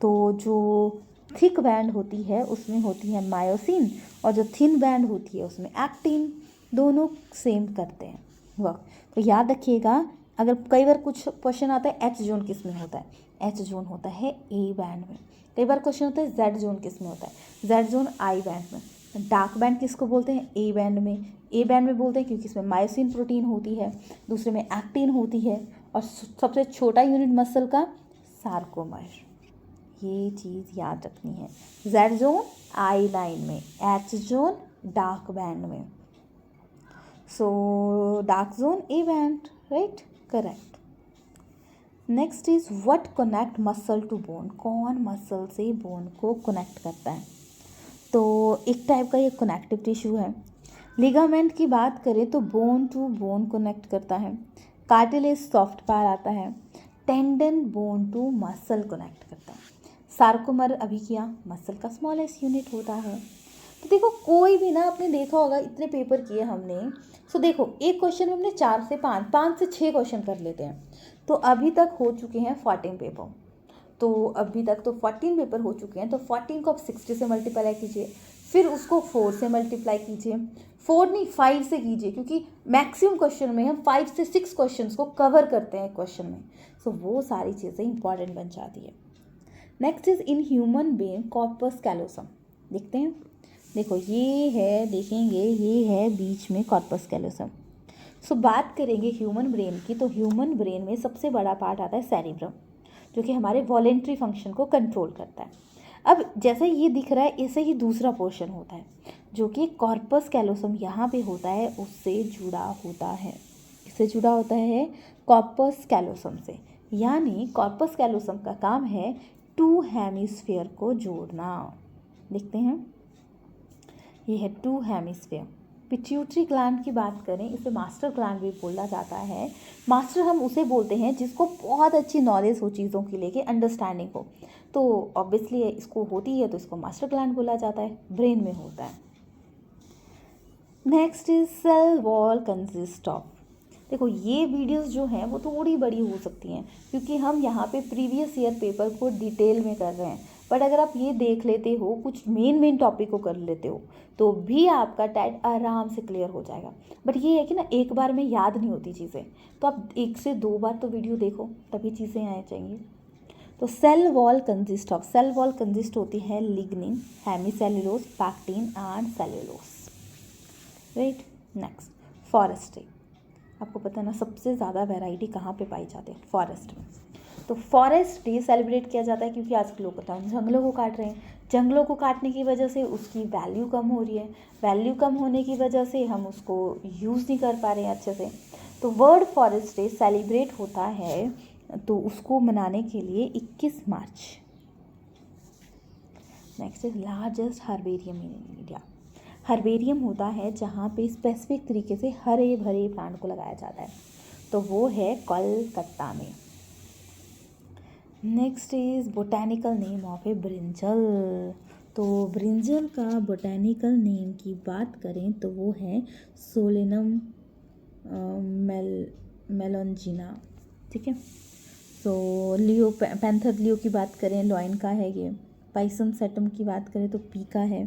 तो जो थिक बैंड होती है उसमें होती है मायोसिन, और जो थिन बैंड होती है उसमें एक्टिन। दोनों सेम करते हैं वर्क। तो याद रखिएगा अगर कई बार कुछ क्वेश्चन आता है एच जोन किस में होता है, एच जोन होता है ए बैंड में। कई बार क्वेश्चन होता है जेड जोन किस में होता है, जेड जोन आई बैंड में। डार्क बैंड किसको बोलते हैं, ए बैंड में। ए बैंड में बोलते हैं क्योंकि इसमें मायोसिन प्रोटीन होती है, दूसरे में एक्टिन होती है, और सबसे छोटा यूनिट मसल का सार्कोमर। ये चीज़ याद रखनी है। जेड जोन आई लाइन में, एच जोन डार्क बैंड में, so dark zone A band, right, correct. Next is what connect muscle to bone, कौन मसल से बोन को कनेक्ट करता है। तो एक टाइप का ये कनेक्टिव टिश्यू है। लिगामेंट की बात करें तो बोन टू बोन कनेक्ट करता है। कार्टिलेज सॉफ्ट पार आता है। Tendon bone to muscle connect करता है। सार्कोमर अभी किया, मसल का स्मॉलेस्ट यूनिट होता है। तो देखो कोई भी ना, आपने देखा होगा इतने पेपर किए हमने, सो देखो एक क्वेश्चन में हमने 4 से 5 से 6 क्वेश्चन कर लेते हैं। तो अभी तक हो चुके हैं 14 पेपर। तो अभी तक तो 14 पेपर हो चुके हैं। तो 14 को आप 60 से मल्टीप्लाई कीजिए, फिर उसको 4 से मल्टीप्लाई कीजिए, 4 नहीं 5 से कीजिए, क्योंकि मैक्सिमम क्वेश्चन में हम 5 से 6 क्वेश्चंस को कवर करते हैं क्वेश्चन में। सो वो सारी चीज़ें इंपॉर्टेंट बन जाती है। Next is in human brain corpus callosum, देखते हैं। देखो ये है, देखेंगे ये है बीच में कॉर्पस कैलोसम। सो बात करेंगे ह्यूमन ब्रेन की, तो ह्यूमन ब्रेन में सबसे बड़ा पार्ट आता है सेरिब्रम, जो कि हमारे वॉलेंट्री फंक्शन को कंट्रोल करता है। अब जैसे ये दिख रहा है, ऐसे ही दूसरा पोर्शन होता है जो कि कॉर्पस कैलोसम यहाँ पे होता है, उससे जुड़ा होता है। इससे जुड़ा होता है कॉर्पस कैलोसम से। यानी कॉर्पस कैलोसम का काम है 2 हेमिस्फीयर को जोड़ना। देखते हैं, ये है 2 हेमिस्फीयर। पिट्यूटरी ग्लैंड की बात करें, इसे मास्टर ग्लैंड भी बोला जाता है। मास्टर हम उसे बोलते हैं जिसको बहुत अच्छी नॉलेज हो चीज़ों की लेके, अंडरस्टैंडिंग हो। तो ऑब्वियसली इसको होती है तो इसको मास्टर ग्लैंड बोला जाता है, ब्रेन में होता है। Next is cell wall consist of. देखो ये वीडियोस जो हैं वो थोड़ी बड़ी हो सकती हैं, क्योंकि हम यहाँ पे प्रीवियस ईयर पेपर को डिटेल में कर रहे हैं। बट अगर आप ये देख लेते हो, कुछ मेन टॉपिक को कर लेते हो, तो भी आपका टैट आराम से क्लियर हो जाएगा। बट ये है कि ना एक बार में याद नहीं होती चीज़ें, तो आप 1 से 2 बार तो वीडियो देखो, तभी चीज़ें आ जाएंगी। तो cell wall consist of, cell wall consist होती है lignin, hemicellulose, pectin and cellulose, right. Next forest day, आपको पता है ना सबसे ज़्यादा वैरायटी कहाँ पे पाई जाती है, फॉरेस्ट में। तो फॉरेस्ट डे सेलिब्रेट किया जाता है क्योंकि आजकल लोग पता है जंगलों को काट रहे हैं। जंगलों को काटने की वजह से उसकी वैल्यू कम हो रही है, वैल्यू कम होने की वजह से हम उसको यूज़ नहीं कर पा रहे हैं अच्छे से। तो वर्ल्ड फॉरेस्ट डे सेलिब्रेट होता है, तो उसको मनाने के लिए 21 March. Next is largest herbarium in India. Herbarium होता है जहाँ पे स्पेसिफिक तरीके से हरे भरे प्लांट को लगाया जाता है, तो वो है कोलकाता में। Next is botanical name of A brinjal. तो ब्रिंजल का बोटैनिकल नेम की बात करें तो वो है सोलेनम मेलोंजिना, ठीक है। तो लियो पैंथर लियो की बात करें, लॉइन का है ये। पाइसम सेटम की बात करें तो पी का है।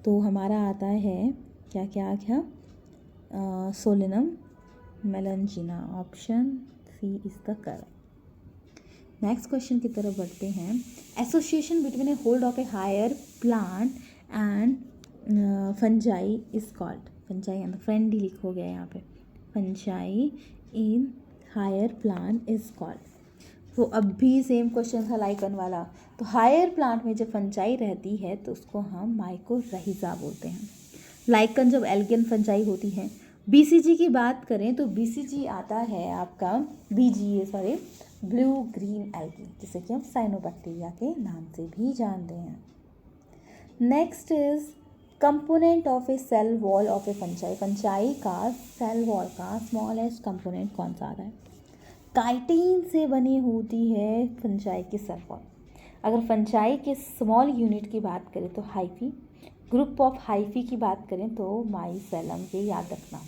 तो हमारा आता है क्या क्या क्या, solanum melongena, option C is the correct. Next question की तरफ बढ़ते हैं। Association between a hold of a higher plant and fungi is called, fungi and friendly लिख हो गया यहाँ पे, fungi in higher plant is called. वो अब भी सेम क्वेश्चन था लाइकन वाला। तो हायर प्लांट में जब फंजाई रहती है तो उसको हम माइकोरहिज़ा बोलते हैं। लाइकन जब एल्गियन फंजाई होती है। बीसीजी की बात करें तो बीसीजी आता है आपका BGA, sorry, blue green algae, जिसे कि हम साइनोबैक्टीरिया के नाम से भी जानते हैं। Next is component of a cell wall of a fungi. Fungi का सेल वॉल का स्मॉलेस्ट कंपोनेंट कौन सा आता है? काइटिन से बनी होती है फंजाई की सेल वॉल। अगर फंजाई के स्मॉल यूनिट की बात करें तो हाइफी, ग्रुप ऑफ हाइफी की बात करें तो माइसेलम, ये याद रखना।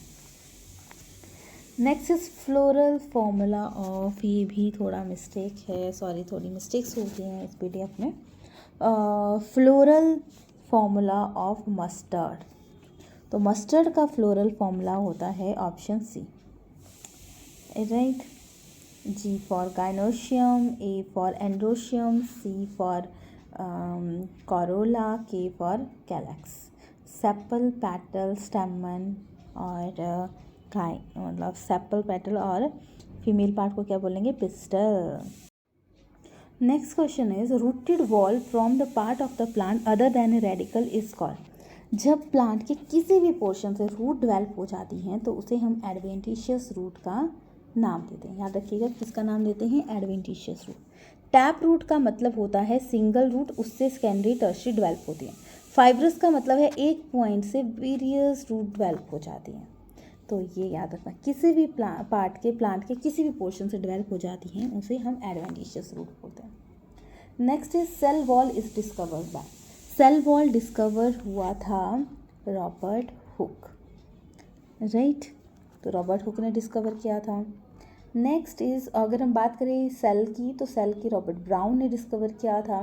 Next is floral formula of, ये भी थोड़ा मिस्टेक है, सॉरी थोड़ी मिस्टेक्स होती हैं इस पीडीएफ में। फ्लोरल फॉर्मूला ऑफ मस्टर्ड, तो मस्टर्ड का फ्लोरल फॉर्मूला होता है option C, right. G for gynoecium, A for androecium, C for corolla, K for calyx. Sepal, petal, स्टेमन और मतलब सेपल, पेटल और फीमेल पार्ट को क्या बोलेंगे? Pistol. Next question is rooted wall from the part of the plant other than a radical is called. जब plant के किसी भी पोर्शन से रूट डेवलप हो जाती हैं तो उसे हम एडवेंटिशियस रूट का नाम देते हैं. याद रखिएगा किसका नाम देते हैं? Adventitious root. टैप रूट का मतलब होता है सिंगल रूट, उससे सेकेंडरी टर्शियरी डेवलप होती है. फाइब्रस का मतलब है एक पॉइंट से वेरियस रूट डेवलप हो जाती हैं. तो ये याद रखना, किसी भी प्लांट के किसी भी पोर्शन से डेवलप हो जाती हैं उसे हम एडवेंटिशियस रूट बोलते हैं. Next is cell wall is discovered by. Cell wall discover हुआ था रॉबर्ट हुक. राइट, तो रॉबर्ट हुक ने डिस्कवर किया था. नेक्स्ट इज अगर हम बात करें सेल की, तो सेल की रॉबर्ट ब्राउन ने डिस्कवर किया था.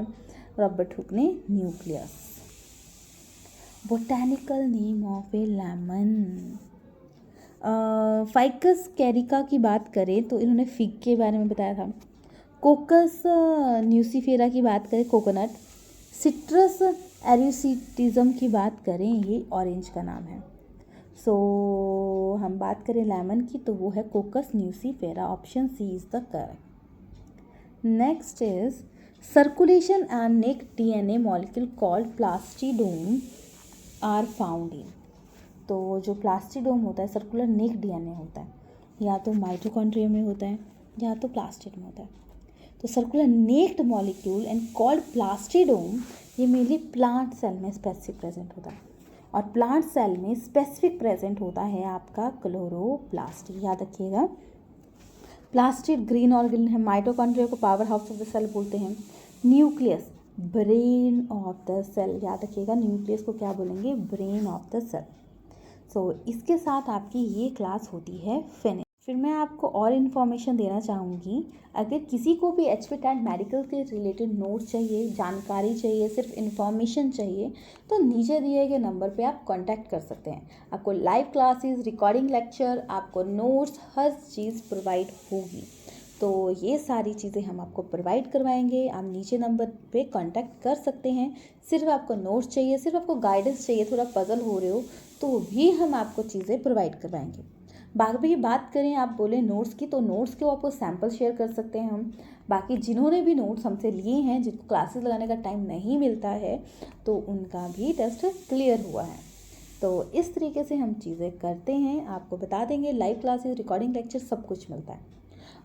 रॉबर्ट हुक ने nucleus. Botanical name of A lemon. Ficus Carica की बात करें तो इन्होंने फिग के बारे में बताया था. कोकस न्यूसीफेरा की बात करें कोकोनट. सिट्रस एरिसिटिज्म की बात करें ये ऑरेंज का नाम है. सो हम बात करें लेमन की तो वो है cocos nucifera. Option C is the correct. Next is circulation and naked DNA molecule called plastidome are found in. तो जो प्लास्टिडोम होता है सर्कुलर नेक डीएनए होता है, या तो माइटोकॉन्ड्रिया में होता है या तो प्लास्टिड में होता है. तो circular naked molecule and called plastidome ये मेनली प्लांट सेल में स्पेसिफिक प्रेजेंट होता है. और प्लांट सेल में स्पेसिफिक प्रेजेंट होता है आपका क्लोरोप्लास्ट. याद रखिएगा, प्लास्टिड ग्रीन ऑर्गेनल है. माइटोकॉन्ड्रिया को powerhouse of the cell बोलते हैं. Nucleus brain of the cell. याद रखिएगा न्यूक्लियस को क्या बोलेंगे? Brain of the cell. So इसके साथ आपकी ये क्लास होती है फिनिश. फिर मैं आपको और इन्फॉर्मेशन देना चाहूँगी, अगर किसी को भी एचपी टैट मेडिकल के रिलेटेड नोट्स चाहिए, जानकारी चाहिए, सिर्फ इन्फॉर्मेशन चाहिए, तो नीचे दिए गए नंबर पे आप कांटेक्ट कर सकते हैं. आपको लाइव क्लासेस, रिकॉर्डिंग लेक्चर, आपको नोट्स, हर चीज़ प्रोवाइड होगी. तो ये सारी चीज़ें हम आपको प्रोवाइड करवाएंगे. आप नीचे नंबर पे कांटेक्ट कर सकते हैं. सिर्फ आपको नोट्स चाहिए, सिर्फ आपको गाइडेंस चाहिए, थोड़ा पजल हो रहे हो तो भी हम आपको चीज़ें प्रोवाइड करवाएंगे. बाकी बात करें आप बोले नोट्स की, तो नोट्स के आपको सैम्पल शेयर कर सकते हैं हम. बाकी जिन्होंने भी नोट्स हमसे लिए हैं, जिनको क्लासेस लगाने का टाइम नहीं मिलता है, तो उनका भी टेस्ट क्लियर हुआ है. तो इस तरीके से हम चीज़ें करते हैं, आपको बता देंगे. लाइव क्लासेस, रिकॉर्डिंग लेक्चर सब कुछ मिलता है.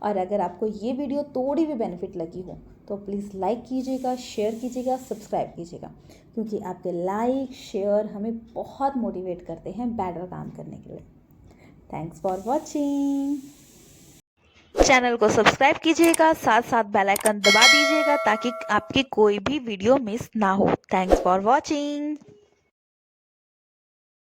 और अगर आपको ये वीडियो थोड़ी भी बेनिफिट लगी हो तो प्लीज़ लाइक कीजिएगा, शेयर कीजिएगा, सब्सक्राइब कीजिएगा, क्योंकि आपके लाइक शेयर हमें बहुत मोटिवेट करते हैं बेटर काम करने के लिए. Thanks for watching. चैनल को सब्सक्राइब कीजिएगा, साथ साथ बेल आइकन दबा दीजिएगा ताकि आपकी कोई भी वीडियो मिस ना हो. Thanks for watching.